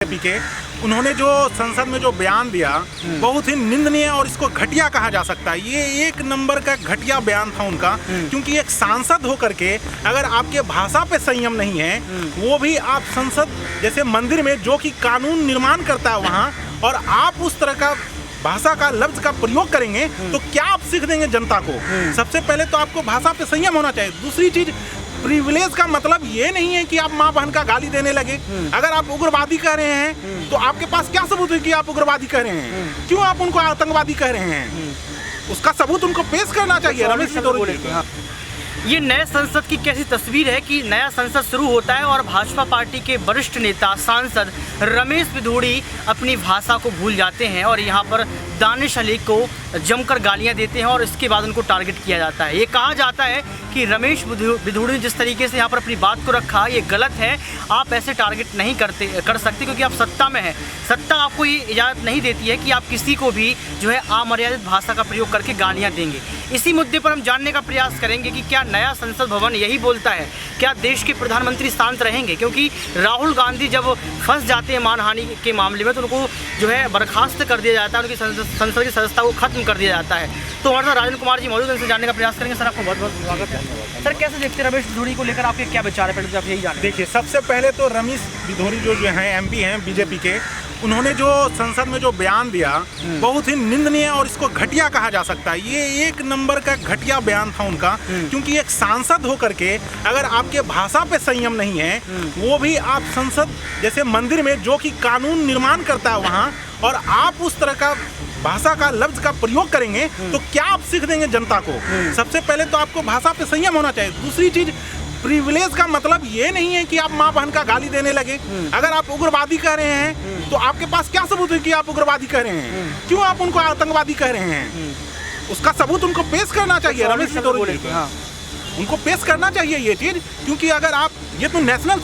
BJP के उन्होंने जो संसद में जो बयान दिया बहुत ही निंदनीय और इसको घटिया कहा जा सकता है। ये एक नंबर का घटिया बयान था उनका, क्योंकि एक सांसद होकर के अगर आपके भाषा पे संयम नहीं है, वो भी आप संसद जैसे मंदिर में जो कि कानून निर्माण करता है वहाँ, और आप उस तरह का भाषा का लफ्ज का प्रयोग करेंगे तो क्या आप सीख देंगे जनता को। सबसे पहले तो आपको भाषा पे संयम होना चाहिए। दूसरी चीज, प्रिविलेज का मतलब ये नहीं है कि आप माँ बहन का गाली देने लगे। अगर आप उग्रवादी कह रहे हैं तो आपके पास क्या सबूत है कि आप उग्रवादी कह रहे हैं? क्यों आप उनको आतंकवादी कह रहे हैं? उसका सबूत उनको पेश करना चाहिए। रमेश बिधूड़ी, ये नए संसद की कैसी तस्वीर है कि नया संसद शुरू होता है और भाजपा पार्टी के वरिष्ठ नेता सांसद रमेश बिधूड़ी अपनी भाषा को भूल जाते हैं और यहाँ पर दानिश अली को जमकर गालियाँ देते हैं और इसके बाद उनको टारगेट किया जाता है। ये कहा जाता है कि रमेश बिधूड़ी ने जिस तरीके से यहाँ पर अपनी बात को रखा ये गलत है। आप ऐसे टारगेट नहीं कर सकते क्योंकि आप सत्ता में हैं। सत्ता आपको ये इजाज़त नहीं देती है कि आप किसी को भी जो है अमर्यादित भाषा का प्रयोग करके गालियाँ देंगे। इसी मुद्दे पर हम जानने का प्रयास करेंगे कि क्या नया संसद भवन यही बोलता है, क्या देश के प्रधानमंत्री शांत रहेंगे? क्योंकि राहुल गांधी जब फंस जाते हैं मानहानि के मामले में तो उनको जो है बर्खास्त कर दिया जाता है, उनकी संसद की सदस्यता को खत्म कर दिया जाता है। तो हमारे साथ राजेंद्र कुमार जी मौजूद हैं, उनसे जानने का प्रयास करेंगे। सर, आपको बहुत बहुत स्वागत है। सर, कैसे देखते हैं रमेश बिधूड़ी को लेकर, आपके क्या विचार है? पहले तो आप यही जानें। देखिए, सबसे पहले तो रमेश बिधूड़ी जो हैं एमपी हैं बीजेपी के, उन्होंने जो संसद में जो बयान दिया बहुत ही निंदनीय और इसको घटिया कहा जा सकता है। ये एक नंबर का घटिया बयान था उनका, क्योंकि एक सांसद होकर के अगर आपके भाषा पे संयम नहीं है, वो भी आप संसद जैसे मंदिर में जो कि कानून निर्माण करता है वहाँ, और आप उस तरह का भाषा का लफ्ज का प्रयोग करेंगे तो क्या आप सीख देंगे जनता को। सबसे पहले तो आपको भाषा पे संयम होना चाहिए। दूसरी चीज, प्रिविलेज का मतलब ये नहीं है कि आप माँ बहन का गाली देने लगे। अगर आप उग्रवादी कह रहे हैं तो आपके पास क्या सबूत है कि आप उग्रवादी कह रहे हैं? क्यों आप उनको आतंकवादी कह रहे हैं? उसका सबूत उनको पेश करना चाहिए। रमेश बिधूड़ी, उनको पेश करना चाहिए ये चीज, क्योंकि अगर आप ये तो नेशनल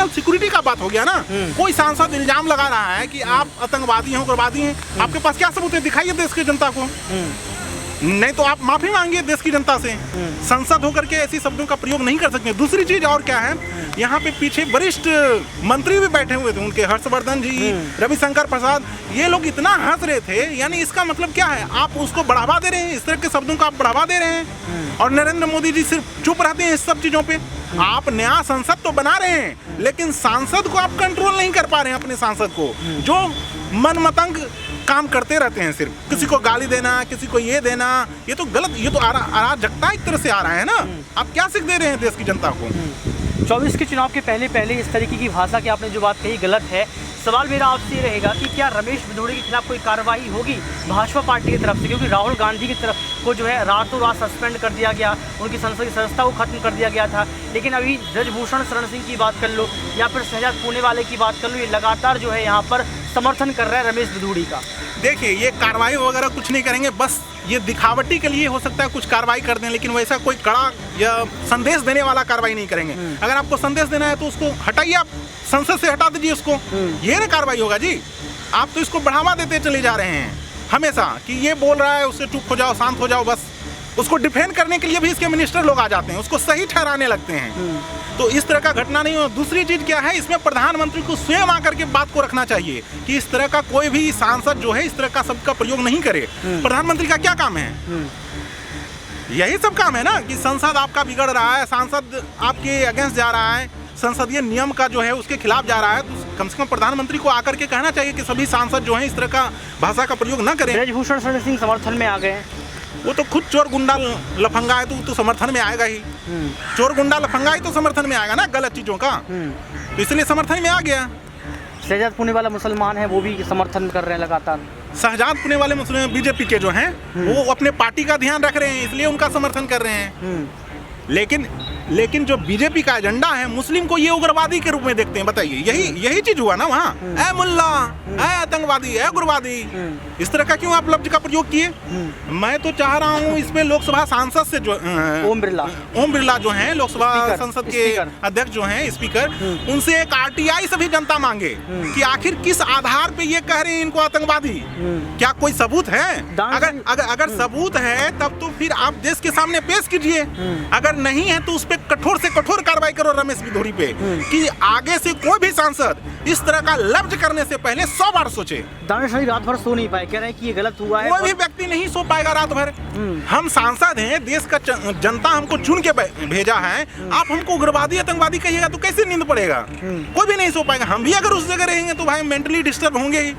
सिक्योरिटी का बात हो गया ना। कोई सांसद इल्जाम लगा रहा है कि आप आतंकवादी हैं, उग्रवादी हैं, आपके पास क्या सबूत है? दिखाइए देश की जनता को। नहीं तो आप माफी मांगिए देश की जनता से। संसद होकर के ऐसी शब्दों का प्रयोग नहीं कर सकते। दूसरी चीज और क्या है, यहाँ पे पीछे वरिष्ठ मंत्री भी बैठे हुए थे उनके, हर्षवर्धन जी, रविशंकर प्रसाद, ये लोग इतना हंस रहे थे। यानी इसका मतलब क्या है? आप उसको बढ़ावा दे रहे हैं, इस तरह के शब्दों का आप बढ़ावा दे रहे हैं, और नरेंद्र मोदी जी सिर्फ चुप रहते हैं इस सब चीजों पे। आप नया संसद तो बना रहे हैं, लेकिन सांसद को आप कंट्रोल नहीं कर पा रहे हैं। अपने सांसद को जो मनमतंग काम करते रहते हैं, सिर्फ किसी को गाली देना, किसी को ये देना, ये तो गलत, ये तो अराजकता एक तरह से आ रहा है ना। आप क्या सीख दे रहे हैं देश की जनता को? 24 के चुनाव के पहले इस तरीके की भाषा की आपने जो बात कही गलत है। सवाल मेरा आपसे ये रहेगा कि क्या रमेश बिधूड़ी के खिलाफ कोई कार्रवाई होगी भाजपा पार्टी की तरफ से? क्योंकि राहुल गांधी की तरफ को जो है रातों रात सस्पेंड कर दिया गया, उनकी संसद की सदस्यता को खत्म कर दिया गया था। लेकिन अभी ब्रजभूषण शरण सिंह की बात कर लो या फिर शहजाद पूनेवाला की बात कर लो, ये लगातार जो है यहाँ पर समर्थन कर रहा है रमेश बिधूड़ी का। देखिए, ये कार्रवाई वगैरह कुछ नहीं करेंगे, बस ये दिखावटी के लिए हो सकता है कुछ कार्रवाई कर दें, लेकिन वैसा कोई कड़ा या संदेश देने वाला कार्रवाई नहीं करेंगे। अगर आपको संदेश देना है तो उसको हटाइए, आप संसद से हटा दीजिए उसको। ये ना कार्रवाई होगा जी। आप तो इसको बढ़ावा देते चले जा रहे हैं हमेशा कि ये बोल रहा है उससे चुप हो जाओ, शांत हो जाओ। बस उसको डिफेंड करने के लिए भी इसके मिनिस्टर लोग आ जाते हैं, उसको सही ठहराने लगते हैं। तो इस तरह का घटना नहीं हो। दूसरी चीज क्या है, इसमें प्रधानमंत्री को स्वयं आकर के बात को रखना चाहिए कि इस तरह का कोई भी सांसद जो है इस तरह का शब्द का प्रयोग नहीं करे। प्रधानमंत्री का क्या काम है? यही सब काम है ना कि संसद आपका बिगड़ रहा है, सांसद आपके अगेंस्ट जा रहा है, संसदीय नियम का जो है उसके खिलाफ जा रहा है, तो कम से कम प्रधानमंत्री को आकर के कहना चाहिए कि सभी सांसद जो है इस तरह का भाषा का प्रयोग न करें। ब्रजभूषण शरण सिंह समर्थन में आ गए हैं। वो तो खुद चोर गुंडा लफंगा है, तो समर्थन में आएगा ही। चोर गुंडा लफंगा ही तो समर्थन में आएगा ना गलत चीजों का, तो इसलिए समर्थन में आ गया। शहजाद पूनेवाला मुसलमान है, वो भी समर्थन कर रहे हैं लगातार। शहजाद पूनेवाला मुसलमान बीजेपी के जो हैं वो अपने पार्टी का ध्यान रख रहे हैं, इसलिए उनका समर्थन कर रहे हैं। लेकिन जो बीजेपी का एजेंडा है, मुस्लिम को ये उग्रवादी के रूप में देखते हैं। बताइए, यही चीज हुआ ना वहाँ। ऐ मुल्ला, ऐ आतंकवादी, ऐ उग्रवादी, इस तरह का क्यों आप लफ्ज का प्रयोग किए? मैं तो चाह रहा हूँ इसमें लोकसभा सांसद से जो ओम बिरला जो हैं, लोकसभा संसद के अध्यक्ष जो हैं, स्पीकर, उनसे एक RTI सभी जनता मांगे कि आखिर किस आधार पे ये कह रहे हैं इनको आतंकवादी। क्या कोई सबूत है? अगर सबूत है तब तो फिर आप देश के सामने पेश कीजिए। अगर नहीं है तो उस पे कठोर से कठोर कार्रवाई करो रमेश भिदोरी पे, कि आगे से कोई भी सांसद इस तरह का लफ्ज करने से पहले 100 बार सोचे। दानिश अली रात भर सो नहीं पाए, कह रहे हैं कि ये गलत हुआ है। कोई भी व्यक्ति नहीं सो पाएगा रात भर। हम सांसद हैं, देश का जनता हमको चुन के भेजा है, आप हमको उग्रवादी आतंकवादी कहिएगा तो कैसे नींद पड़ेगा? कोई भी नहीं सो पाएगा। हम भी अगर उस जगह रहेंगे तो भाई मेंटली डिस्टर्ब होंगे ही।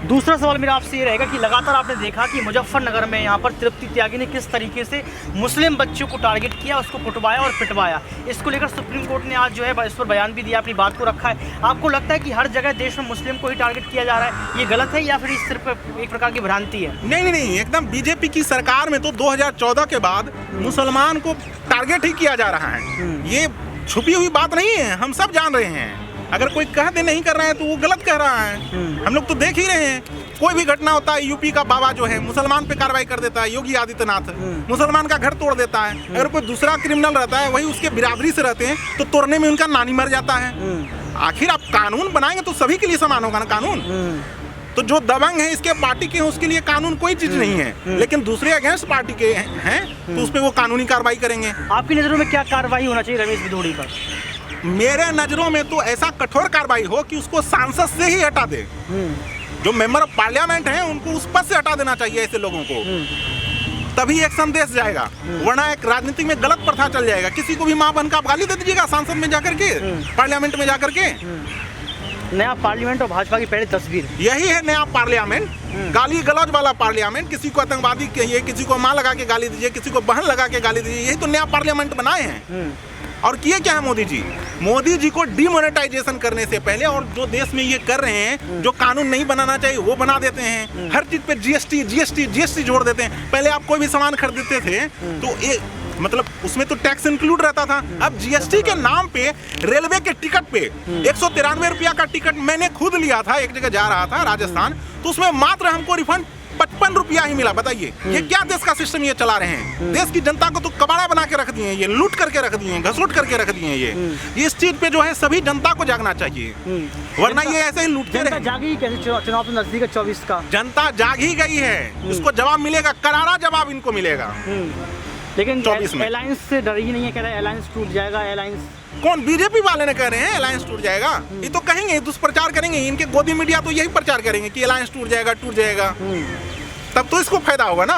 दूसरा सवाल मेरा आपसे ये रहेगा कि लगातार आपने देखा कि मुजफ्फरनगर में यहाँ पर तृप्ति त्यागी ने किस तरीके से मुस्लिम बच्चों को टारगेट किया, उसको कुटवाया और पिटवाया। इसको लेकर सुप्रीम कोर्ट ने आज जो है इस पर बयान भी दिया, अपनी बात को रखा है। आपको लगता है कि हर जगह देश में मुस्लिम को ही टारगेट किया जा रहा है, ये गलत है या फिर इस सिर्फ एक प्रकार की भ्रांति है? नहीं, एकदम बीजेपी की सरकार में तो 2014 के बाद मुसलमान को टारगेट ही किया जा रहा है। ये छुपी हुई बात नहीं है, हम सब जान रहे हैं। अगर कोई कह दे नहीं कर रहा है तो वो गलत कह रहा है। हम लोग तो देख ही रहे हैं, कोई भी घटना होता है, यूपी का बाबा जो है मुसलमान पे कार्रवाई कर देता है, योगी आदित्यनाथ मुसलमान का घर तोड़ देता है। अगर कोई दूसरा क्रिमिनल रहता है, वही उसके बिरादरी से रहते हैं, तो तोड़ने में उनका नानी मर जाता है। आखिर आप कानून बनाएंगे तो सभी के लिए समान होगा ना कानून। तो जो दबंग है इसके पार्टी के हैं, उसके लिए कानून कोई चीज नहीं है, लेकिन दूसरे अगेंस्ट पार्टी के हैं तो उस पर वो कानूनी कार्रवाई करेंगे। आपकी नजरों में क्या कार्रवाई होना चाहिए रमेश भिदोरी पर? मेरे नजरों में तो ऐसा कठोर कार्रवाई हो कि उसको सांसद से ही हटा दे। जो मेंबर ऑफ पार्लियामेंट हैं उनको उस पद से हटा देना चाहिए ऐसे लोगों को, तभी एक संदेश जाएगा। वरना एक राजनीति में गलत प्रथा चल जाएगा। किसी को भी मां बहन का आप गाली दे दीजिएगा संसद में जाकर के, पार्लियामेंट में जाकर के। नया पार्लियामेंट और भाजपा की पहली तस्वीर यही है नया पार्लियामेंट, गाली गलौज वाला पार्लियामेंट। किसी को आतंकवादी कहिए, किसी को मां लगा के गाली दीजिए, किसी को बहन लगा के गाली दीजिए। यही तो नया पार्लियामेंट बनाए हैं। और किए क्या है मोदी जी? मोदी जी को डिमोनेटाइजेशन करने से पहले, और जो देश में ये कर रहे हैं, जो कानून नहीं बनाना चाहिए वो बना देते हैं। हर चीज पे जीएसटी जोड़ देते हैं। पहले आप कोई भी सामान खरीदते थे तो मतलब उसमें तो टैक्स इंक्लूड रहता था। अब जीएसटी के नाम पे रेलवे के टिकट पे 193 रुपया का टिकट मैंने खुद लिया था, एक जगह जा रहा था राजस्थान, तो उसमें मात्र हमको रिफंड 55 रुपया ही मिला। बताइए ये क्या देश का सिस्टम ये चला रहे हैं? देश की जनता को तो कबाड़ा बना के रख दिए, ये लूट करके रख दिए, घसोट करके रख दिए। ये इस चीज पे जो है सभी जनता को जागना चाहिए, वरना ये ऐसे ही लूटते रहे। जागी कैसे? चुनाव तो नजदीक है 24 का। जनता जाग ही गई है, इसको जवाब मिलेगा, करारा जवाब इनको मिलेगा। लेकिन अलायंस से डर ही नहीं है, कह रहे हैं अलायंस टूट जाएगा। अलायंस कौन? बीजेपी वाले ने कह रहे हैं अलायंस टूट जाएगा। ये तो कहेंगे, दुष्प्रचार करेंगे, इनके गोदी मीडिया तो यही प्रचार करेंगे कि अलायंस टूट जाएगा। तब तो इसको फायदा होगा ना।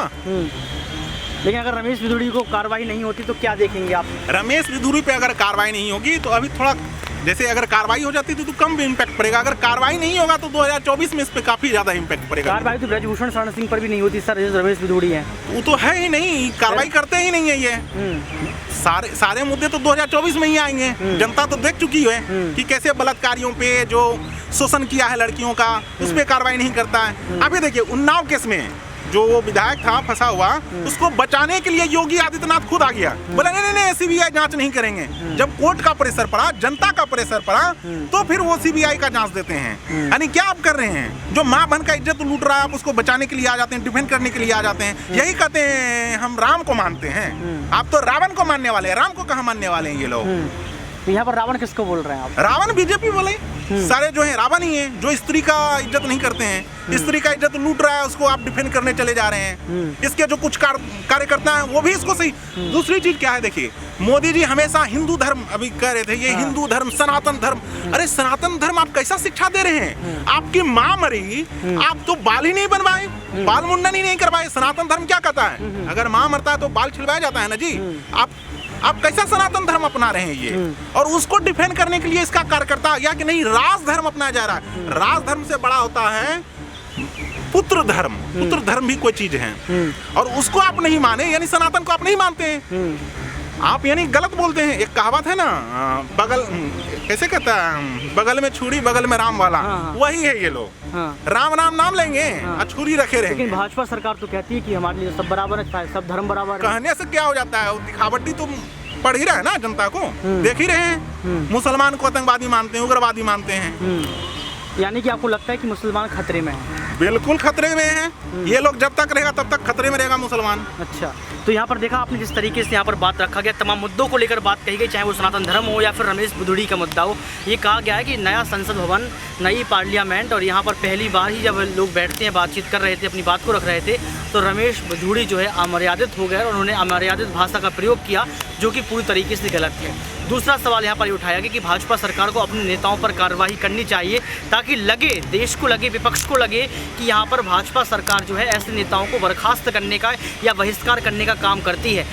लेकिन अगर रमेश भिदोरी को कार्रवाई नहीं होती तो क्या देखेंगे आप? रमेश भिदोरी पे अगर कार्रवाई नहीं होगी तो अभी थोड़ा, जैसे अगर कार्रवाई हो जाती तो कम भी इम्पैक्ट पड़ेगा। अगर कार्रवाई नहीं होगा तो 2024 में इस पे काफी ज्यादा इम्पैक्ट पड़ेगा। कार्रवाई तो ब्रजभूषण शरण सिंह पर भी नहीं होती सर, रमेश भिदोरी है वो तो है ही नहीं, कार्रवाई करते ही नहीं है। ये सारे मुद्दे तो 2024 में ही आएंगे। जनता तो देख चुकी है कि कैसे बलात्कारियों पे जो शोषण किया है लड़कियों का, उस पर कार्रवाई नहीं करता है। अभी देखिए उन्नाव केस में जो वो विधायक था फंसा हुआ, उसको बचाने के लिए योगी आदित्यनाथ खुद आ गया, बोला नहीं सीबीआई जांच नहीं करेंगे। जब कोर्ट का प्रेशर पड़ा, जनता का प्रेशर पड़ा, तो फिर वो सीबीआई का जांच देते हैं। यानी क्या आप कर रहे हैं? जो माँ बहन का इज्जत लूट रहा है, आप उसको बचाने के लिए आ जाते हैं, डिफेंड करने के लिए आ जाते हैं। यही कहते हैं हम राम को मानते हैं। आप तो रावण को मानने वाले हैं, राम को कहाँ मानने वाले हैं ये लोग? यहाँ पर रावण किसको बोल रहे हैं आप? रावण बीजेपी बोले, सारे जो है रावण ही है, जो स्त्री का इज्जत नहीं करते हैं। स्त्री का इज्जत लूट रहा है, उसको आप डिफेंड करने चले जा रहे हैं। इसके जो कुछ कार्यकर्ता हैं वो भी इसको सही। दूसरी चीज क्या है, देखिए मोदी जी हमेशा हिंदू धर्म अभी कह रहे थे, ये हिंदू धर्म, सनातन धर्म। अरे सनातन धर्म आप कैसा शिक्षा दे रहे हैं? आपकी माँ मरी, आप तो बाल ही नहीं बनवाए, बाल मुंडन ही नहीं करवाए। सनातन धर्म क्या कहता है? अगर माँ मरता है तो बाल छिलवाया जाता है ना जी। आप कैसा सनातन धर्म अपना रहे हैं ये? और उसको डिफेंड करने के लिए इसका कार्यकर्ता आ गया कि नहीं राज धर्म अपनाया जा रहा है। राज धर्म से बड़ा होता है पुत्र धर्म। पुत्र धर्म भी कोई चीज है, और उसको आप नहीं माने, यानी सनातन को आप नहीं मानते हैं। आप यानी गलत बोलते हैं। एक कहावत है ना, बगल कैसे कहता है, बगल में छुरी बगल में राम वाला। वही है ये लोग। राम राम नाम लेंगे और छुरी रखे रहेंगे। लेकिन भाजपा सरकार तो कहती है कि हमारे लिए सब बराबर है, सब धर्म बराबर है। कहने से क्या हो जाता है? दिखावटी तो पढ़ ही रहा है ना, जनता को देख ही रहे हैं। मुसलमान को आतंकवादी मानते हैं, उग्रवादी मानते हैं। यानी कि आपको लगता है कि मुसलमान खतरे में है? बिल्कुल खतरे में है। ये लोग जब तक रहेगा तब तक खतरे में रहेगा मुसलमान। अच्छा, तो यहाँ पर देखा आपने जिस तरीके से यहाँ पर बात रखा गया, तमाम मुद्दों को लेकर बात कही गई, चाहे वो सनातन धर्म हो या फिर रमेश भिदोरी का मुद्दा हो। ये कहा गया है कि नया संसद भवन, नई पार्लियामेंट, और यहाँ पर पहली बार ही जब लोग बैठते हैं, बातचीत कर रहे थे, अपनी बात को रख रहे थे, तो रमेश भिदोरी जो है अमर्यादित हो गए और उन्होंने अमर्यादित भाषा का प्रयोग किया। जो कि पूरी तरीके से गलत है। दूसरा सवाल यहाँ पर उठाया गया कि भाजपा सरकार को अपने नेताओं पर कार्रवाई करनी चाहिए ताकि लगे, देश को लगे, विपक्ष को लगे कि यहाँ पर भाजपा सरकार जो है ऐसे नेताओं को बर्खास्त करने का या बहिष्कार करने का काम करती है।